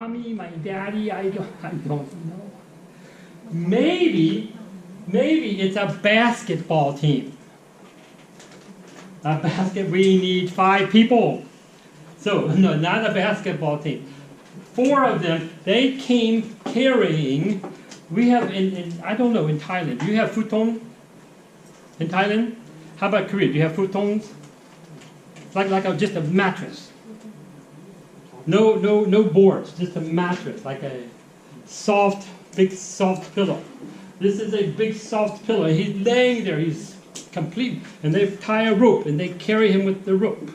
mommy, my daddy, I don't know. Maybe it's a basketball team. We need 5 people. So, no, not a basketball team. 4 of them, they came carrying, we have I don't know, in Thailand, do you have futon in Thailand? How about Korea? Do you have futons? Just a mattress. No boards, just a mattress, like a big soft pillow. This is a big soft pillow. He's laying there, he's complete, and they tie a rope and they carry him with the rope.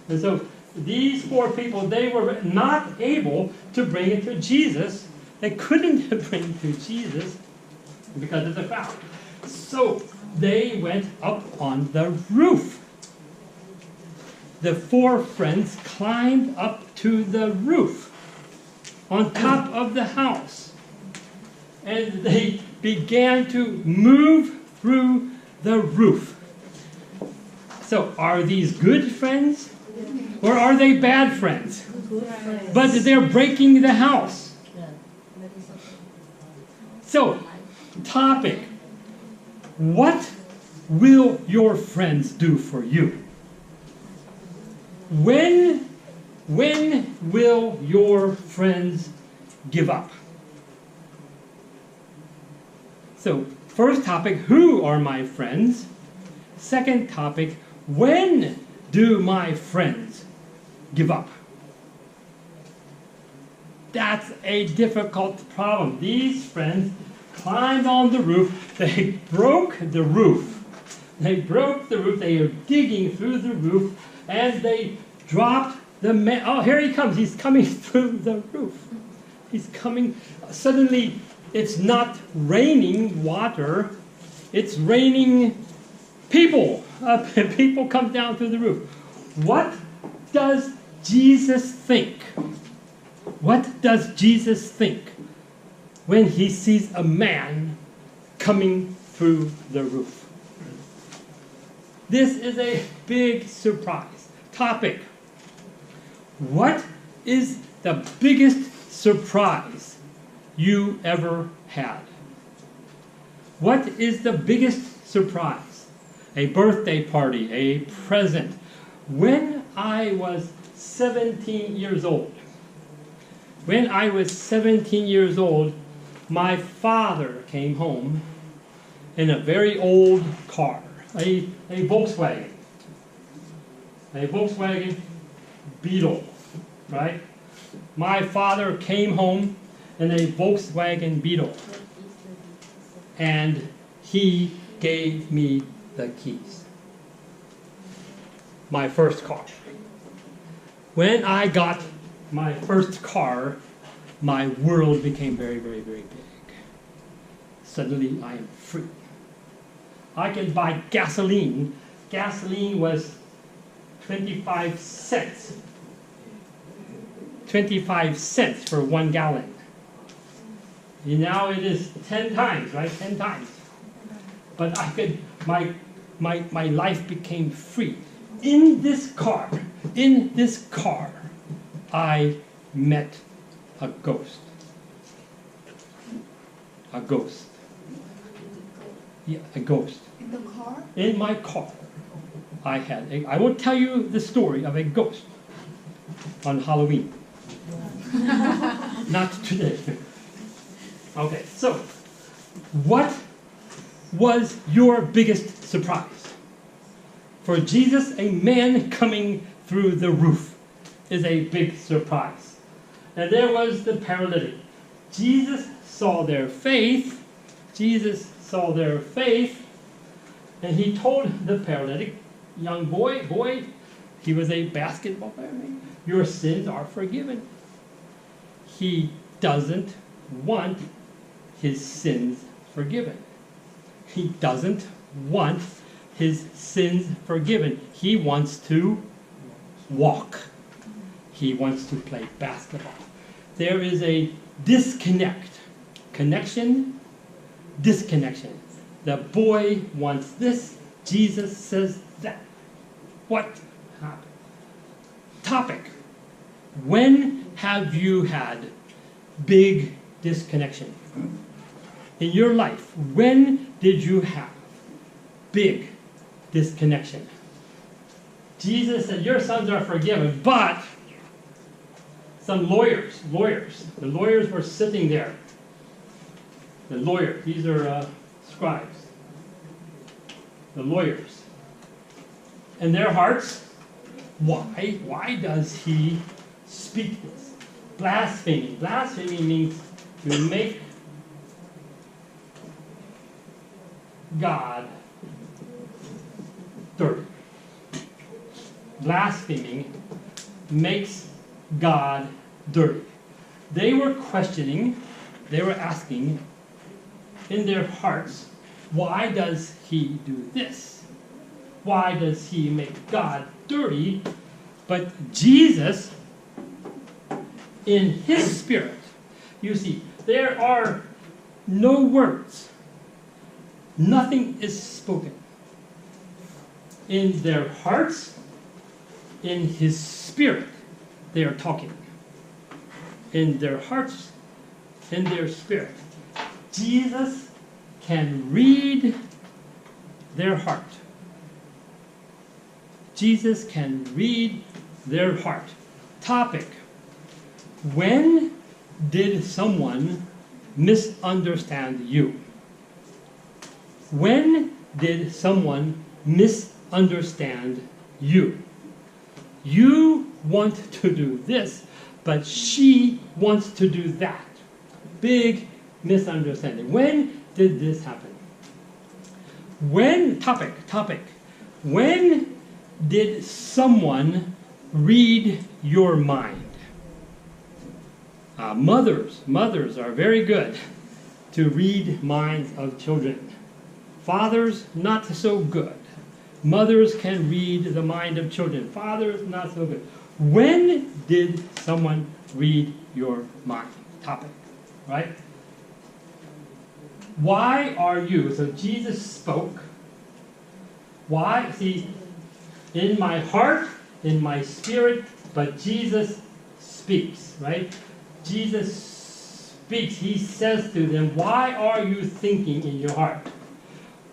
And so these 4 people, they were not able to bring it to Jesus. They couldn't bring it to Jesus because of the crowd. So they went up on the roof. The 4 friends climbed up to the roof on top of the house. And they began to move through the roof. So are these good friends? Or are they bad friends? But they're breaking the house. So, topic. What will your friends do for you? When will your friends give up? So, first topic, who are my friends? Second topic, when do my friends give up? That's a difficult problem. These friends climbed on the roof. They broke the roof. They are digging through the roof, and they dropped the man. Oh, here he comes. He's coming through the roof. He's coming. Suddenly, it's not raining water. It's raining people. People come down through the roof. What does Jesus think? What does Jesus think when he sees a man coming through the roof? This is a big surprise. Topic. What is the biggest surprise you ever had? What is the biggest surprise? A birthday party, a present. When I was 17 years old, my father came home in a very old car, a Volkswagen Beetle, right? My father came home in a Volkswagen Beetle, and he gave me the keys. My first car. When I got my first car, my world became very, very, very big. Suddenly, I am free. I can buy gasoline. Gasoline was 25 cents. 25 cents for 1 gallon. And now it is 10 times, right? 10 times. But I could, my life became free. In this car, I met a ghost. A ghost. Yeah, a ghost. In the car? In my car, I won't tell you the story of a ghost on Halloween. Not today. Okay, so what was your biggest surprise? For Jesus, a man coming through the roof is a big surprise. And there was the paralytic. Jesus saw their faith. And he told the paralytic, young boy, he was a basketball player, your sins are forgiven. He doesn't want his sins forgiven. He doesn't want his sins forgiven. He wants to walk. He wants to play basketball. There is a disconnect. Connection, disconnection. The boy wants this. Jesus says that. What happened? Topic. When have you had big disconnection? In your life, when did you have big disconnection? Jesus said, your sons are forgiven, but some lawyers, the lawyers were sitting there. The lawyers, these are scribes. The lawyers. In their hearts, why does he speak this? Blasphemy. Blasphemy means to make God dirty. Blaspheming makes God dirty. They were questioning, they were asking in their hearts, why does he do this? Why does he make God dirty? But Jesus, in his spirit, you see, there are no words. Nothing is spoken. In their hearts, in his spirit, they are talking. In their hearts, in their spirit. Jesus can read their heart. Jesus can read their heart. Topic: when did someone misunderstand you? When did someone misunderstand you? You want to do this, but she wants to do that. Big misunderstanding. When did this happen? When, topic, when did someone read your mind? Mothers are very good to read minds of children. Fathers, not so good. Mothers can read the mind of children. Fathers, not so good. When did someone read your mind? Topic, right? Why are you? So Jesus spoke. Why? See, in my heart, in my spirit, but Jesus speaks, right? Jesus speaks. He says to them, why are you thinking in your heart?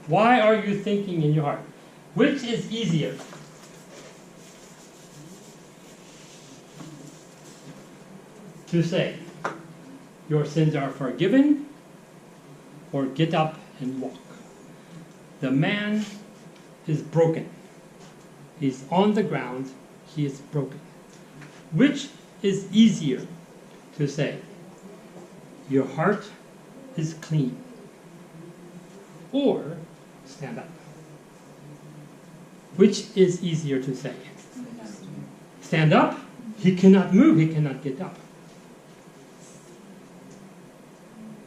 Why are you thinking in your heart? Which is easier? To say, your sins are forgiven, or get up and walk. The man is broken. He's on the ground. He is broken. Which is easier to say? Your heart is clean. Or stand up. Which is easier to say? Stand up. He cannot move. He cannot get up.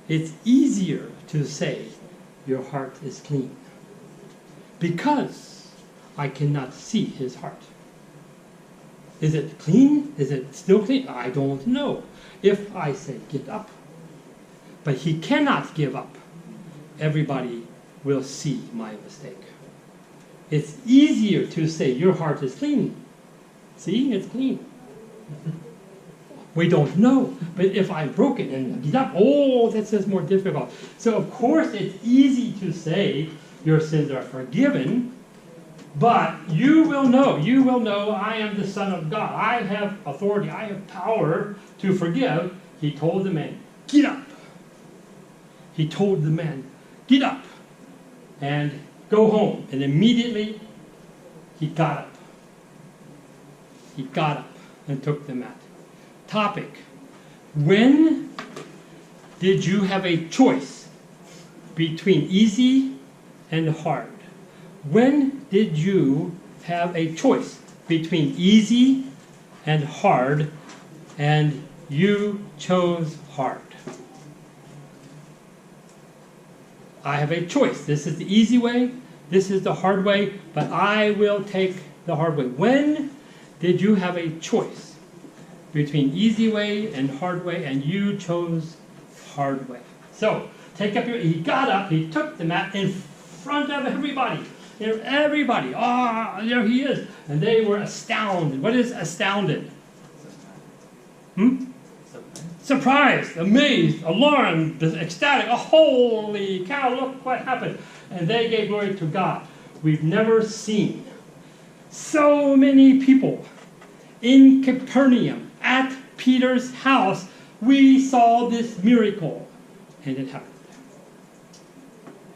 It's easier to say your heart is clean because I cannot see his heart. Is it clean? Is it still clean? I don't know. If I say get up, but he cannot give up, everybody will see my mistake. It's easier to say your heart is clean. See, it's clean. We don't know. But if I'm broken and get up, oh, that's just more difficult. So of course it's easy to say your sins are forgiven, but you will know I am the Son of God. I have authority, I have power to forgive. He told the man, get up. He told the man, get up and go home. And immediately he got up. He got up and took the mat. Topic: when did you have a choice between easy and hard? When did you have a choice between easy and hard, and you chose hard? I have a choice. This is the easy way, this is the hard way, but I will take the hard way. When did you have a choice between easy way and hard way, and you chose hard way? So, take up he got up, he took the mat in front of everybody. Everybody, there he is. And they were astounded. What is astounded? surprised, amazed, alarmed, ecstatic. Oh, holy cow, look what happened. And they gave glory to God. We've never seen so many people in Capernaum at Peter's house. We saw this miracle, and it happened.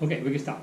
Okay, we can stop.